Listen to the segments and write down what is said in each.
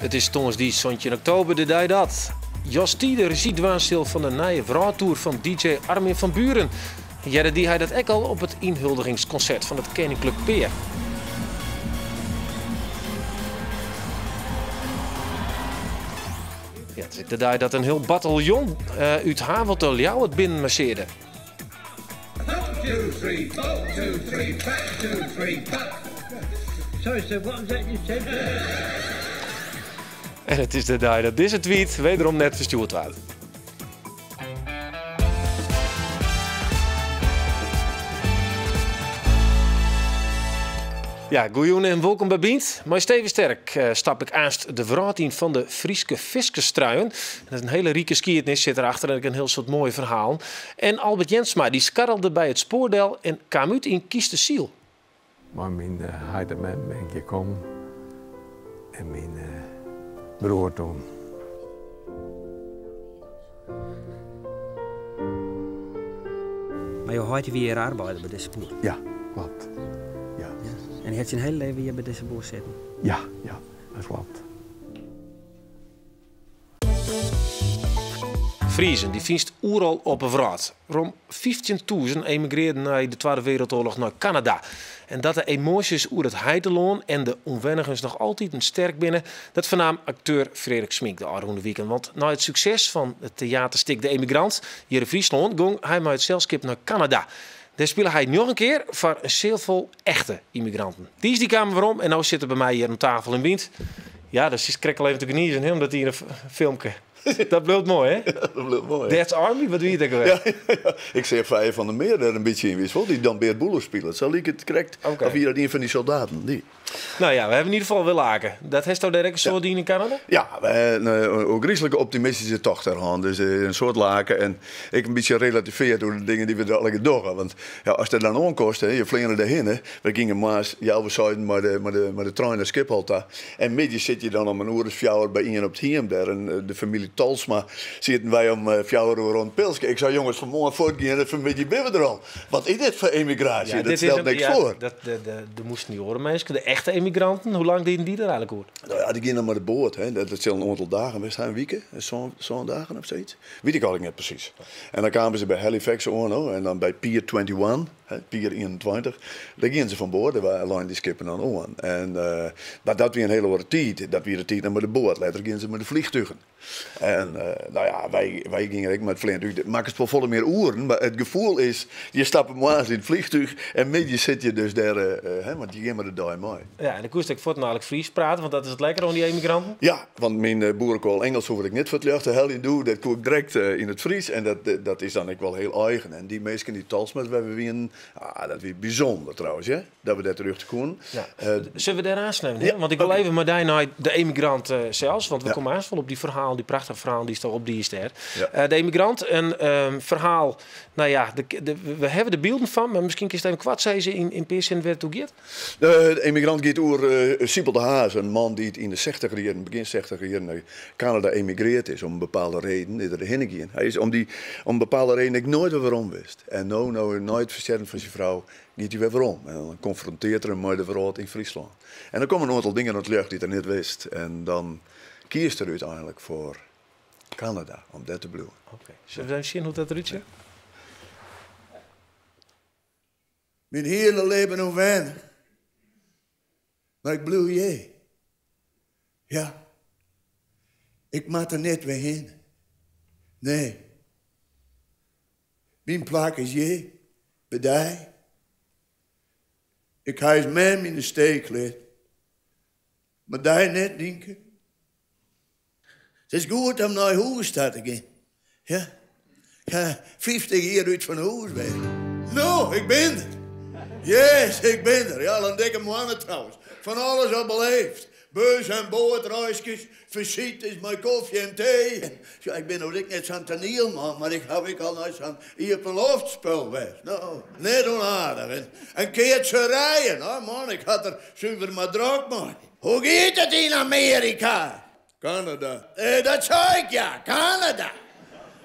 Het is die 17 oktober de dag dat Jos Tiede regie dwaanstil van de nieuwe vrouwtour van DJ Armin van Buuren. Ja, die hij dat ook al op het inhuldigingsconcert van het Koninklijk Peer. Ja, het is de dag dat een heel bataljon uit Haveltel jou het binnen marcheerde. 1, 2, 3, 4, 2, 3, 5, 2, 3, 5. Sorry sir, what was that you said? En het is de dag dat deze tweet wederom net verstuurd werd. Ja, goeien en welkom bij Bient. Maar Steven Sterk stap ik aanst de verhaal van de Frieske Fiskestruien. Dat is een hele rieke skiertnis, zit erachter en een heel soort mooi verhaal. En Albert Jensma die skarrelde bij het spoordeel en kwam uit in Kiesteziel. Maar mijn heideman ben ik gekomen en mijn broer toen. Maar je hoort je weer arbeider bij deze boer? Ja, klopt. Ja. En je hebt je een hele leven hier bij deze boer zitten? Ja, dat klopt. Friezen die vindt oeral op een vraat. Rond 15.000 emigreerden na de Tweede Wereldoorlog naar Canada. En dat de emoties oer het heideloon en de onwennigens nog altijd een sterk binnen, dat vernam acteur Frederik Smink de aankomende weekend. Want na het succes van het theaterstuk De Emigrant hier in Friesland ging hij met het zelfskip naar Canada. Daar speelde hij nog een keer voor een zeelvol echte immigranten. Die is die kamer waarom en nou zitten bij mij hier aan tafel in Bient. Ja, dat is krek al even te geniezen, hè, omdat hij een filmpje. Dat blijft mooi, hè? Ja, dat blijft mooi. That's Army, wat doe je daar ja. Ik zeg Vijf van der Meer daar een beetje in wist, die dan Beert Boeler spelen. Zo liep het correct. Okay. Of hier dat een van die soldaten. Die. Nou ja, we hebben in ieder geval wel laken. Dat heeft toch direct een soort in Canada? Ja, een griezelijke optimistische tocht eraan. Dus een soort laken. En ik een beetje relativeerd door de dingen die we er al gedaan. Want ja, als dat dan onkost, je vliegen erheen. We gingen maar, ja, we zouden maar de trein naar Schiphol. En midden zit je dan om een uur of 4 bij iemand op het heem daar. En de familie Talsma zitten wij om 4 uur rond Pilske. Ik zou jongens vanmorgen voortgaan en vanmiddag ben we er al. Wat is dit voor emigratie? Ja, dat stelt niks voor. De moesten die horen mensen, de echte emigranten. Hoe lang deden die er eigenlijk hoor? Nou ja, die gingen maar de boord. Hè. Dat zijn een aantal dagen. We zijn weken, zo'n dagen of zoiets. Weet ik al niet precies. En dan kwamen ze bij Halifax aan, en dan bij Pier 21, Pier 21. Daar gingen ze van boord. Daar waren alleen die skippen aan aan. En maar dat weer een hele hoorde tijd. Dat weer de tijd met de boord. Later gingen ze met de vliegtuigen. En nou ja, wij gingen ook met het vliegtuig. Het maakt het wel volle meer uren, maar het gevoel is, je stapt maar in het vliegtuig en midden zit je dus daar, want je gaat met de dag mee. Ja, en dan koest ik voortdurend Fries praten, want dat is het lekker aan die emigranten. Ja, want mijn boerenkool Engels hoef ik niet voor het lucht te hel in doen. Dat kook ik direct in het Fries en dat is dan ook wel heel eigen. En die mensen die Talsmet, we hebben weer dat weer bijzonder trouwens, hè? Dat we dat terug te kunnen. Ja. Zullen we daar aansnijden? Ja, want ik wil even met die naar de emigrant zelfs, want we komen aansval op die verhaal, die prachtige verhaal die is toch op die ster. Ja. De emigrant, een verhaal, nou ja, we hebben de beelden van, maar misschien kun je het even kwart zeggen in PSN waar het toe gaat. De emigrant gaat over Siepel de Haas, een man die in de 60 jaren, begin 60 jaren naar Canada emigreerd is om een bepaalde reden, die erheen ging. Hij is om een bepaalde reden ik nooit weer waarom wist. En nou nooit versterkt van zijn vrouw, gaat hij weer waarom. En dan confronteert er hem met de verhaal in Friesland. En dan komen een aantal dingen uit het lucht die hij niet wist. En dan kiest er uiteindelijk voor Canada, om dat te blijven. Oké. Zullen we even zien hoe dat eruit ziet? Mijn hele leven nog weinig. Maar ik blijf je. Ja. Ik maak er net weer heen. Nee. Mijn plek is je. Bedij. Ik ga eens mij in de steek laten. Maar daar net denken. Het is goed om naar huis te gaan. Ja. Ik ga 50 jaar uit van huis weg. Nou, ik ben er. Yes, ik ben er. Ja, al een dikke man trouwens. Van alles al beleefd. Beus en boordreisjes, visite is mijn koffie en thee. Ja, ik ben nog net zo'n toneelman, maar ik heb al nooit zo'n hier verloofdspel geweest. Nou, net onaardig. En keertje rijden, hè, man. Ik had er zuiver maar druk mee. Hoe gaat het in Amerika? Canada. Dat zei ik, ja, Canada.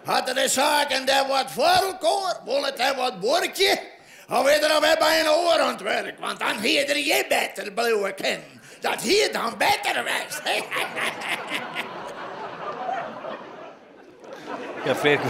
Had er de zaken daar wat voor elkaar? Wil het er wat borkje? Of weer er nog weer bij een oorontwerk, want dan hier je beter blijven kennen. Dat hier dan beter was. Ja, Freek,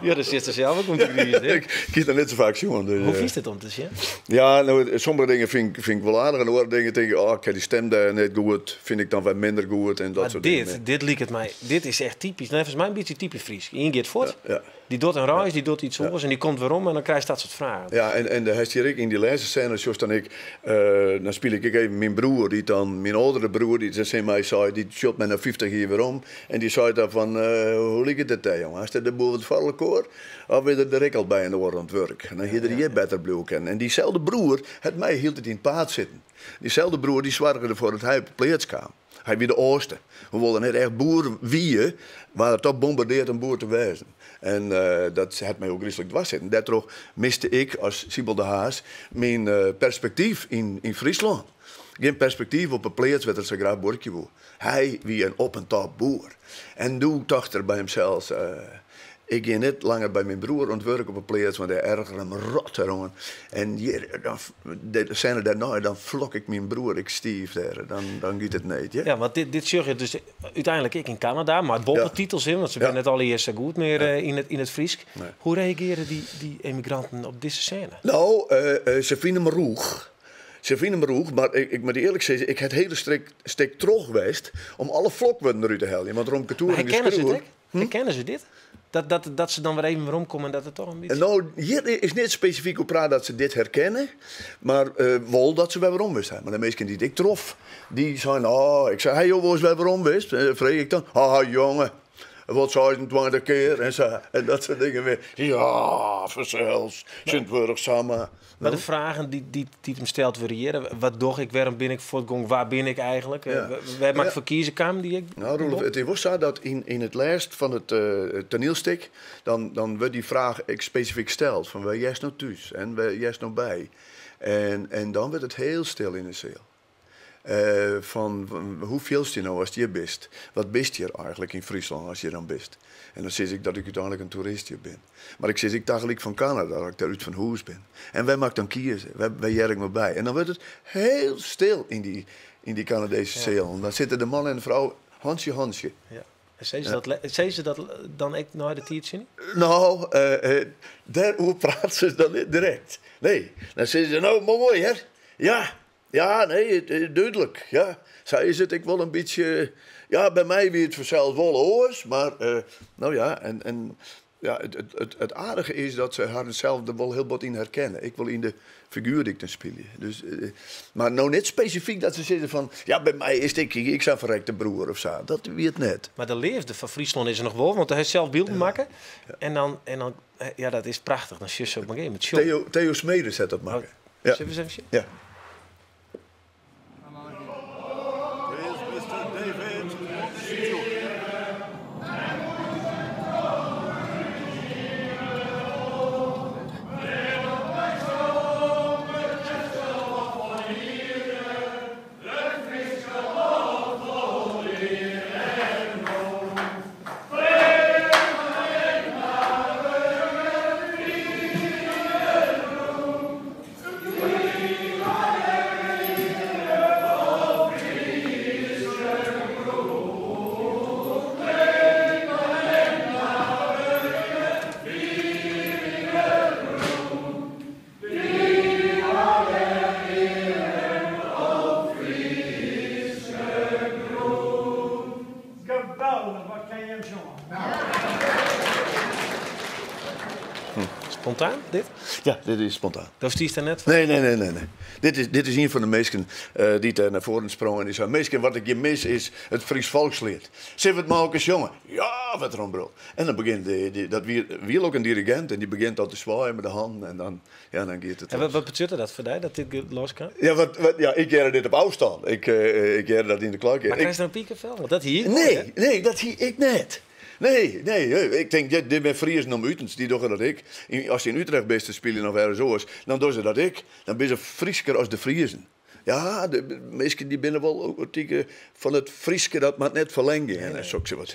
ja, dat zit er zelf ook om te krijgen. Ik kies er net zo vaak jongen. Dus, Hoe is het om te zien? Ja, nou, sommige dingen vind ik wel aardig. En andere dingen denk ik, ik heb die stem daar net goed. Vind ik dan wat minder goed en dat Maar soort dingen. dit liep het mij. Dit is echt typisch. Nou, volgens mij een beetje typisch Fries. Ingeert voort. Ja. Die doet een reis, die doet iets anders en die komt weer om en dan krijg je dat soort vragen. Ja, en de hier in die laatste scène, zoals dan dan speel ik even mijn broer, mijn oudere broer, die zei mij, die shot mij na 50 jaar weer om. En die zei dan van, hoe ligt het daar, jongen? Is dat de boven het vallenkoor? Of weer er direct al bij in de oor aan het werk? En dan hier je beter blauw kennen. En diezelfde broer, het mij hield het in het paard zitten. Diezelfde broer, die zorgde ervoor dat hij op de plaats kwam. Hij weer de oosten. We wilden net echt boer wieën, waar het toch bombardeerd om boer te wezen. En dat had mij ook griezelig dwars zitten. Daardoor miste ik als Siebel de Haas mijn perspectief in Friesland. Geen perspectief op een plaats waar het zo graag borkje was. Hij wie een op en top boer. En toen dacht er bij hemzelf, ik ging niet langer bij mijn broer ontwerken op een plaats, want hij ergerde hem rot erom. En hier, dan zijn er daarna, dan vlok ik mijn broer, ik stief daar. Dan gaat het niet. Ja? Ja, want dit zag je dus uiteindelijk ik in Canada, maar het boppentitels in, want ze zijn net al eerst zo goed meer in het Fries. Nee. Hoe reageren die emigranten op deze scène? Nou, ze vinden me roeg. Ze vinden me roeg, maar ik moet eerlijk zeggen, ik heb het hele stuk terug geweest om alle vlokwoorden eruit te halen. Want Romke Toer Herkennen ze dit? Herkennen ze dit? Dat ze dan weer even weer omkomen en dat het toch een beetje... Nou, hier is niet specifiek op praat dat ze dit herkennen, maar wel dat ze weer om zijn. Maar de meesten die ik trof, die zeiden, ik zei, hey joh, waar is weer om wist? Vreeg ik dan, jongen, wat 26 keer en dat soort dingen weer. Ja, vanzelfs, Sint-Wurg samen. Maar de vragen die hem stelt variëren. Wat doch ik, waarom ben ik voortgang, waar ben ik eigenlijk? Ja. Waar mag ik voor kiezen kam die ik... Nou, Roelof, het was zo dat in het lijst van het toneelstuk, dan werd die vraag specifiek gesteld. Van waar jij nou thuis en waar jij nou bij? En dan werd het heel stil in de cel. Van hoeveel je nou als je bent? Wat bist je eigenlijk in Friesland als je dan bent? En dan zeg ik dat ik uiteindelijk een toerist hier ben. Maar ik zeg ik dagelijks van Canada, dat ik daaruit van huis ben. En wij maken dan kiezen, wij jerken me bij. En dan wordt het heel stil in die Canadese cel. En dan zitten de man en de vrouw Hansje. Ja. En zei ze dat dan echt naar de tijdje? Nou, daarover praat ze dan niet direct. Nee, dan zeggen ze, nou mooi hè? Ja, nee, duidelijk. Ja, zij is het ik wel een beetje... Ja, bij mij wie het vanzelf wel oors, maar nou ja, en ja, het aardige is dat ze haar zelf er wel heel wat in herkennen. Ik wil in de figuur die ik dan speel. Dus, maar nou niet specifiek dat ze zeggen van, ja, bij mij is ik zijn verrekte broer of zo. Dat weet net. Maar de leefde van Friesland is er nog wel, want hij heeft zelf beelden maken. Ja. En dan, ja, dat is prachtig. Dan zie je zo op een gegeven moment. Theo Smedes zet dat maken. Ja. Zullen we eens even? Ja. Spontaan, dit? Ja, dit is spontaan. Dat is er net? Nee. Dit is een van de meesten die daar naar voren sprongen. En die zei, meesten, wat ik je mis is het Fries volkslied. Zeg het maar ook eens, jongen. Ja, wat erom bro. En dan begint wie ook een dirigent en die begint al te zwaaien met de hand. En dan gaat het. En wat betekent dat voor jou, dat dit los kan? Ja, ik keer dit op afstand. Ik keer dat in de klok. Maar krijg je dan een piekenvel? Want dat hier? Nee, dat hier ik net. Nee, ik denk, dit ben Friesen om Utens, die doen dat ik. Als je in Utrecht bent te spelen of ergens anders, dan doen ze dat ik. Dan ben je Friesker als de Friesen. Ja, de mensen die binnen wel ook van het Frieske dat maar net verlengen. En zo wat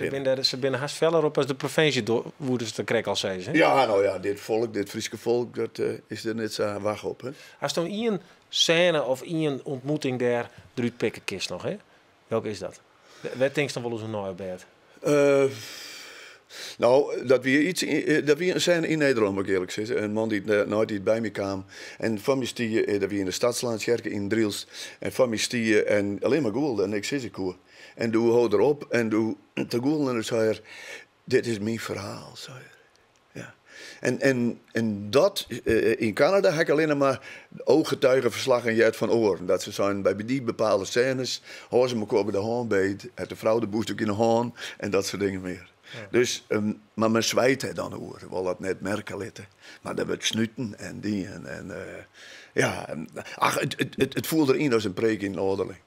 ze binnen haast feller op als de provincie woeders te krek al zei ze. Ja, nou ja, dit Frieske volk, dat is er net zo wacht op. Hè? Als er een scène of een ontmoeting daar eruit pikken kist nog, hè? Welke is dat? Wat denk je dan wel eens een nieuwe bed? Nou, dat we een scène in Nederland, moet ik eerlijk zeggen. Een man die nooit bij me kwam. En van mij stier, dat we in de Stadslandskerken in Driels. En van mij stier en alleen maar goel en niks is ik hoor. En doe hou erop en doe te goel en dan zei er, dit is mijn verhaal, zei er. Ja. En dat, in Canada heb ik alleen maar ooggetuigenverslagen gehad van oren. Dat ze zijn bij die bepaalde scènes, horen ze elkaar bij de haan beet, het de vrouw de boest ook in de haan en dat soort dingen meer. Ja. Dus, maar men zwijt het dan over, wel dat net merken laten. Maar dat wordt snuten en die en ja. Ach, het voelde erin als een preek in Noorderling.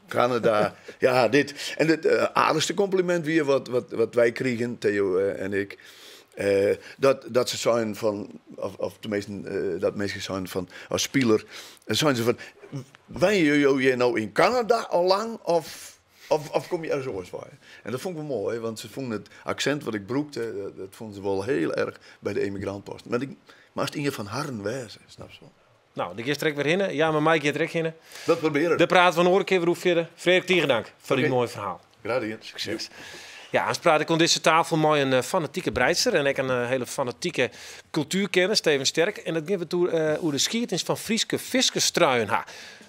Canada, ja, dit. En het aardigste compliment weer wat wij kregen, Theo en ik. Dat ze zijn van, of tenminste dat mensen zijn van als speler, zijn ze van, ben je nou in Canada al lang of kom je er zo eens bij? En dat vond ik wel mooi, want ze vonden het accent wat ik broekte, dat vonden ze wel heel erg bij de emigrantpost. Maar het in je van Harren wijzen, snap je wel? Nou, de gist trek weer in. Ja, maar Mike gaat direct in. Dat proberen. De praat van hoor ik even hoe verder. Frederik Tiegendank voor uw mooi verhaal. Graag succes. Ja, aan praat ik aan deze tafel mooi een fanatieke breidster en ik een hele fanatieke cultuurkenner, Steven Sterk. En dat geven we toe hoe de geschiedenis van Frieske viskestruien ha.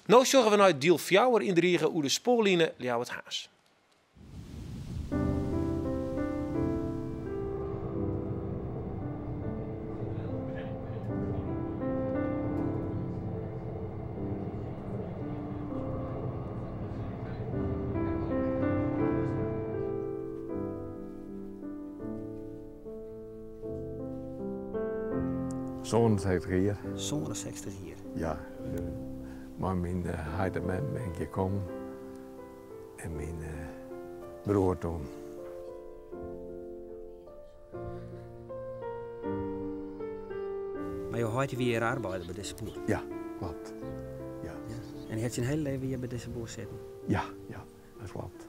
Nou zorgen we naar deel 4 in de regen hoe de spoorlijnen Ljouwert Haas. Zo'n 60 jaar. Zo'n 60 jaar. Ja. Maar mijn heilige man ben gekomen. En mijn broer toen. Maar je hoort weer arbeider bij deze boer. Ja, klopt. Ja. Ja. En je hebt je een hele leven hier bij deze boer zitten. Ja, dat klopt.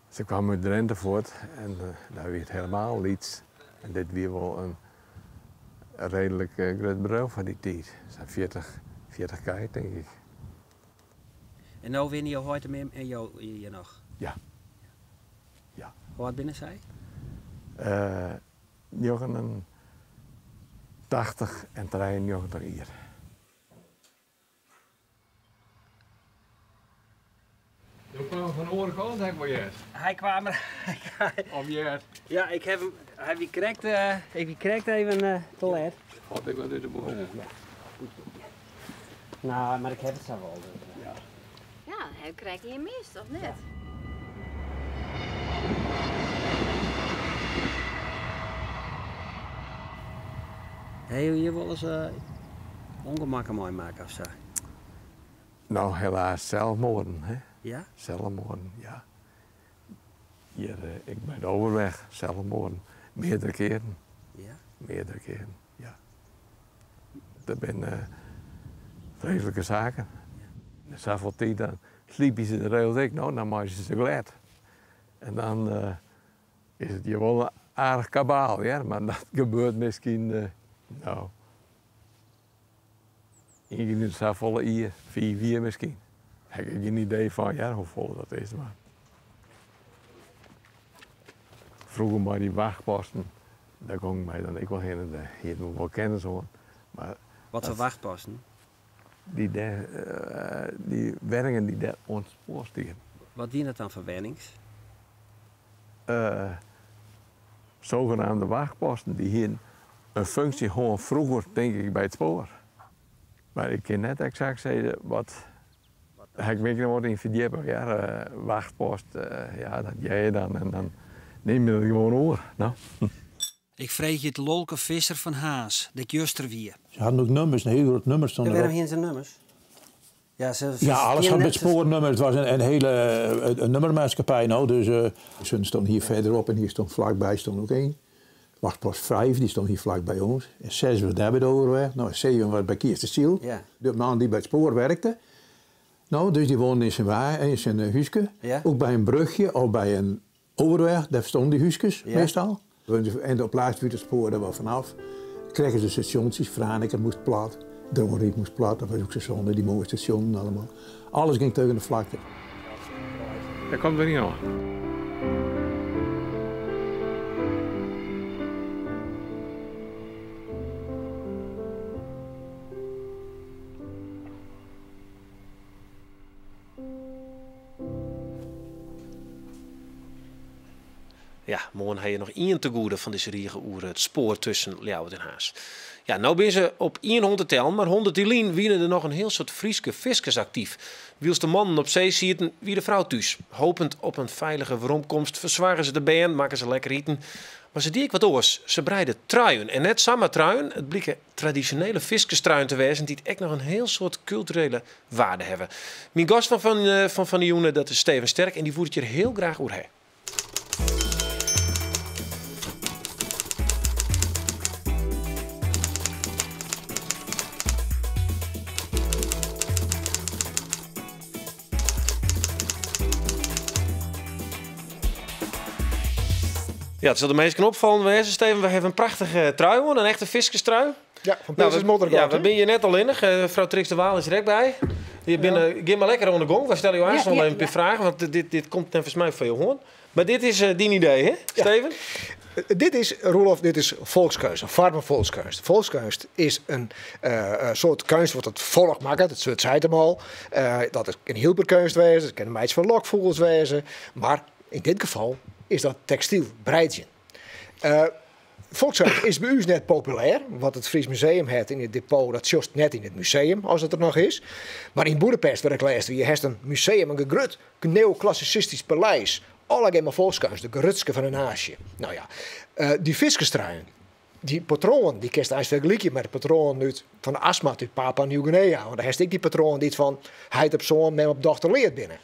Ze kwam uit Drenthe voort en daar werd helemaal iets. En dit weer wel een redelijk groot bedrijf van die tijd. Het zijn 40 keer, denk ik. En nu winnen je heute meer en jou hier nog? Ja. Hoe oud binnen zij? 80 en 93 jaar. Je kwam van de andere kant, denk ik wel. Hij kwam er. Of je? Ja, ik heb hem. Hij krijgt even te laat. Had ik wel uit de boer. Nou, maar ik heb het zo wel. Ja, hij krijgt hier mis, of net? Heb je hier wel eens ongemakken mooi maken of zo? Nou, helaas zelfmoorden, hè? Ja? Zelfmoorden, ja. Hier, ik ben overweg, zelfmoorden. Meerdere keren. Ja? Meerdere keren, ja. Dat zijn vreselijke zaken. Ja. Zoveel tijd dan sliepen ze de rails ik, nou, dan maken ze ze glad. En dan is het hier wel een aardig kabaal, ja. Maar dat gebeurt misschien, nou... in zoveel hier, 4 misschien. Ik heb geen idee van ja, hoe vol dat is, maar... Vroeger maar die wachtposten, daar kon ik mij dan ik wel heen en hier moet wel kennis hoor. Maar wat voor wachtposten? Die werken die daar ons voorstellen. Wat dient het dan voor wennings? Zogenaamde wachtposten die hier een functie gewoon vroeger denk ik bij het spoor. Maar ik kan net exact zeggen wat ik weet niet wat in verdiepen. Ja, wachtpost, ja, dat jij dan en dan neem je het gewoon over. Nou. Ik vreeg je het Lolke Visser van Haas, dat juster wie. Ze hadden ook nummers, een heel groot nummers stonden Er erop. waren hier zijn nummers. Ja, alles had met spoornummers. Het was een hele nummermaatschappij. Nou, dus ze stonden hier verderop en hier stond vlakbij stond ook één. Was pas 5, die stond hier vlak bij ons. En 6 was daar bij de overweg. Nou, 7 was bij Kiersterstiel. Ja. De man die bij het spoor werkte. Nou, dus die woonde in zijn huisje. Ja. Ook bij een brugje of bij een overweg, daar stonden die huisjes meestal. En op laatst uit het spoor er wel vanaf. Kregen ze stations, Franeker moest plat, Drongenriet moest plat, dat was ook zo zonde, die mooie stations allemaal. Alles ging tegen de vlakte. Dat komt er niet aan. Ja, morgen heb je nog één te goede van deze riege oeren. Het spoor tussen Ljouwert en Haas. Ja, nou ben ze op 100 tellen, maar 100 die wienen er nog een heel soort Frieske fiskers actief. Wiels de mannen op zee zitten, wie de vrouw thuis. Hopend op een veilige veromkomst verzwaren ze de band, maken ze lekker eten. Maar ze die wat oors. Ze breiden truien. En net samen truien, het blikken traditionele fiskerstruien te wezen, die echt nog een heel soort culturele waarde hebben. Mijn gast van de jongen, dat is Steven Sterk, en die voert het je heel graag over. Ja, het zal de meesten opvallen wezen, Steven. We hebben een prachtige trui, een echte fiskerstrui. Ja, van Prinses Moddergat. Ja, waar ben je net al in? Mevrouw Trix de Waal is er ook bij. Je bent ga maar lekker aan de gong. We stellen je aan nog even een vragen, want dit komt volgens mij veel hoor. Maar dit is die idee, hè, Steven? Dit is, Roelof, dit is volkskunst, een farme volkskunst. Volkskunst is een soort kunst wat het volk maakt, dat zei het hem al. Dat is een hielperkunst wezen, het kan een meisje van lokvogels wezen. Maar in dit geval is dat textiel, breidje. Volkskunst is bij u net populair, want het Fries Museum heeft in het depot, dat just net in het museum, als het er nog is. Maar in Boedapest, waar ik lees, je hebt een museum, een gegrut neoclassicistisch paleis. Allemaal volkskunst, de gerutske van een haasje. Nou ja, die viskerstruien, die patroon, die kist eens vergelijken met de patroon van de Asmat uit Papua Nieuw-Guinea. Want daar heeft ik die patroon die van heid op zoon met op dochter leert binnen.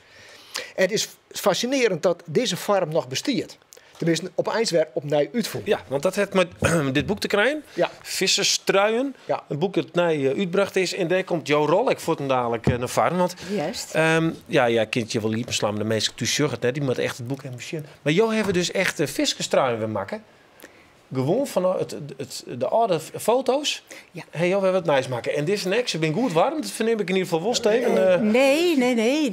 En het is fascinerend dat deze farm nog bestaat. Tenminste, op eindwerk opnieuw uitvoeren. Ja, want dat heeft met dit boek te krijgen. Ja. Visserstruien. Ja. Een boek dat nu uitgebracht is. En daar komt Jo Rol. Ik voel hem dadelijk naar farm. Want juist. Ja, kindje wel liepen slaan. De meeste toezucht net. Die moet echt het boek hebben misschien. Maar Jo hebben dus echt visserstruien weer maken. Gewoon van de oude foto's. Ja. Hey, Jo, we hebben het nice maken. En dit is niks. Ze ben goed warm. Dat verneem ik in ieder geval wel, Steven. Nee.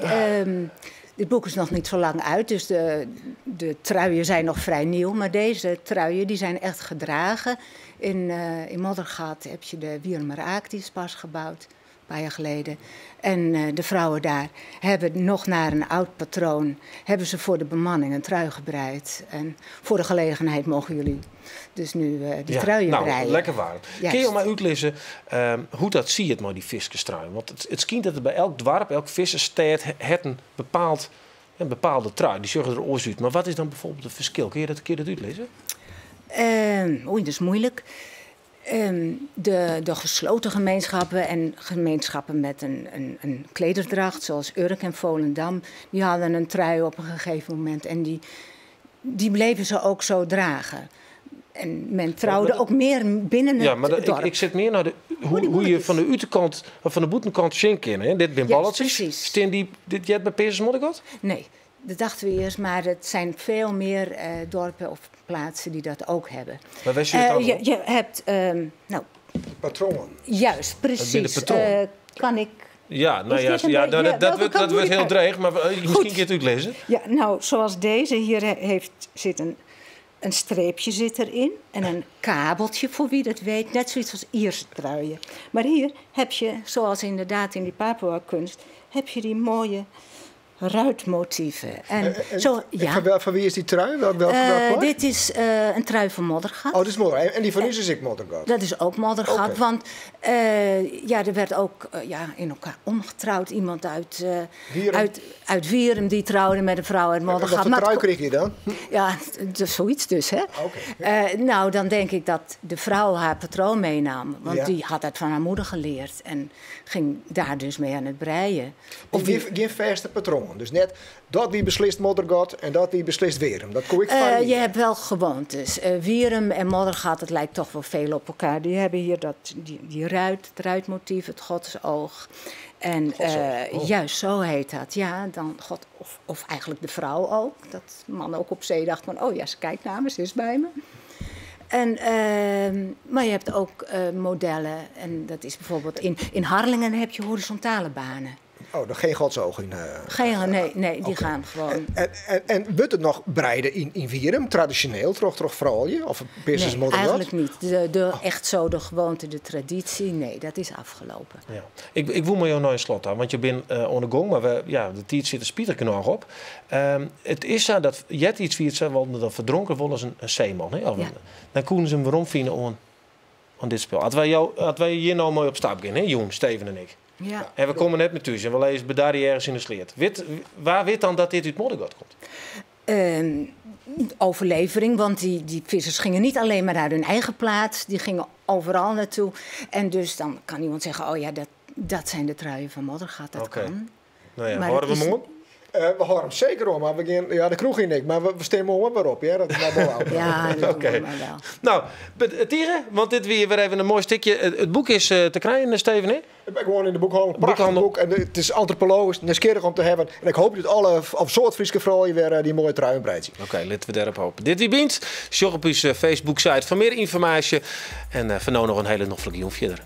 Dit boek is nog niet zo lang uit, dus de truien zijn nog vrij nieuw. Maar deze truien die zijn echt gedragen. In Moddergat heb je de Wiermer Aak, die is pas gebouwd, een paar jaar geleden. En de vrouwen daar hebben nog naar een oud patroon, hebben ze voor de bemanning een trui gebreid. En voor de gelegenheid mogen jullie dus nu die truien breien. Lekker warm. Kun je maar uitlezen hoe dat zie je het maar, die viskerstruien? Want het schijnt dat er bij elk dorp, elk visserstad het een bepaalde trui. Die zorgen er oors uit. Maar wat is dan bijvoorbeeld het verschil? Kun je dat uitlezen? Dat is moeilijk. De gesloten gemeenschappen en gemeenschappen met een klederdracht, zoals Urk en Volendam, die hadden een trui op een gegeven moment en die bleven ze ook zo dragen. En men trouwde ook meer binnen het dorp. Ik zit meer naar hoe je van de uiterkant of van de boetenkant schenkt in. Dit zijn balletjes. Precies. Staan die dit bij Prinses Moddergat? Nee, dat dachten we eerst, maar het zijn veel meer dorpen of plaatsen die dat ook hebben. Maar wij zien het dan je hebt patroon. Juist, precies. Kan ik. Ja, dat wordt heel dreig, maar misschien kun je het uitlezen. Ja, nou, zoals deze hier zit een streepje zit erin en een kabeltje, voor wie dat weet. Net zoiets als Ierse truien. Maar hier heb je, zoals inderdaad in die Papua-kunst, heb je die mooie ruitmotieven. Van wie is die trui? Dit is een trui van Moddergat. Oh, dat is Moddergat. En die van u is ik Moddergat? Dat is ook Moddergat. Okay. Want er werd ook in elkaar omgetrouwd. Iemand uit Wierum die trouwde met een vrouw uit Moddergat. Wat voor trui kreeg je dan? Ja, zoiets dus. Hè? Okay. Dan denk ik dat de vrouw haar patroon meenam. Want die had het van haar moeder geleerd. En ging daar dus mee aan het breien. Of geen verste patroon? gewoon. Dus net dat wie beslist Moddergat en dat wie beslist Wierum. Dat kon ik variëren. Je hebt wel gewoontes. Wierum en Moddergat, het lijkt toch wel veel op elkaar. Die hebben hier die ruit, het ruitmotief, het godsoog. En juist zo heet dat. Ja, dan God, of eigenlijk de vrouw ook. Dat de man ook op zee dacht van, oh ja, ze kijkt naar me, ze is bij me. En, maar je hebt ook modellen. En dat is bijvoorbeeld in Harlingen heb je horizontale banen. Oh, er geen godsoog in? Nee, die gaan gewoon... En wordt het nog breiden in Wierum, traditioneel, toch vrouwje? Of business model? Eigenlijk niet. Echt zo de gewoonte, de traditie, nee, dat is afgelopen. Ja. Ik wil maar jou naar een slot aan, want je bent on the gong, maar de tijd zit er spieter nog op. Het is zo dat je iets wie het zijn, want dan verdronken worden als een zeeman. Hè? Dan konden ze hem waarom vinden aan dit spel. Hadden wij hier nou mooi op stap gaan, hè, Joen, Steven en ik. Ja. En we komen net met thuis en we lezen bedaar ergens in de sleert. Waar weet dan dat dit uit Moddergat komt? Overlevering, want die vissers gingen niet alleen maar naar hun eigen plaats, die gingen overal naartoe. En dus dan kan iemand zeggen, oh ja, dat zijn de truien van Moddergat, dat kan. Nou ja, maar horen we hem om? We horen hem zeker om, maar de kroeg in ik, maar we stemmen om maar op, ja, dat is maar wel. Ja, dat doen we maar wel. Nou, Tieren, want dit weer even een mooi stukje. Het boek is te krijgen, Steven, hè? Ik ben gewoon in de boekhandel, prachtig boek, en het is antropologisch, nieuwsgierig om te hebben. En ik hoop dat alle soort Friese vrouwen weer die mooie truien breidt zien. Oké, laten we daarop hopen. Dit wie bent, zorg op onze Facebook-site voor meer informatie. En voor nou nog een hele nog verder.